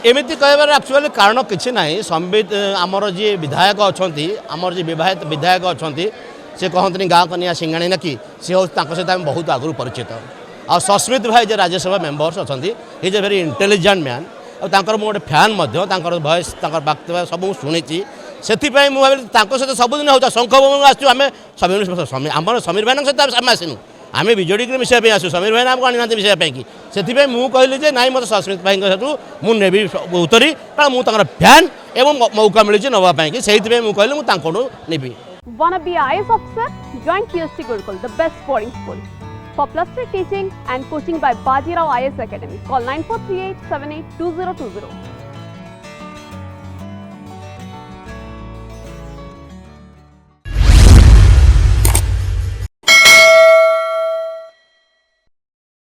एमती कहबार एक्चुअली कारण किसी ना संबित आमर जी विधायक अच्छा आमर जी विधायक अच्छा से कहते गाँ कनिया सिंगाणी ना कि सी हूँ सहित आम बहुत आगु परिचित आ सस्मित भाई जो राज्यसभा मेम्बर्स अच्छा he is a very intelligent man और गोटे फैन भॉइस वक्तव्य सब शुणी से मुझे सहित सबुदिन होता शंख आसमें आम समीर भाई सहित आम आसनु आम विजेडी की मिसाई आसू समीर भाई आमको आनी ना मिसाई कि से कहली जे नाई मत सस्मित भाई सहित मुझे उतरी कारण मुझे फैन एवं मौका मिली नापी से कहली मुझे नेबी Wanna be IAS officer? Join PST Gurukul, the best boarding school. For plus 3 teaching and coaching by Bajirao IAS Academy, call 9438 782020.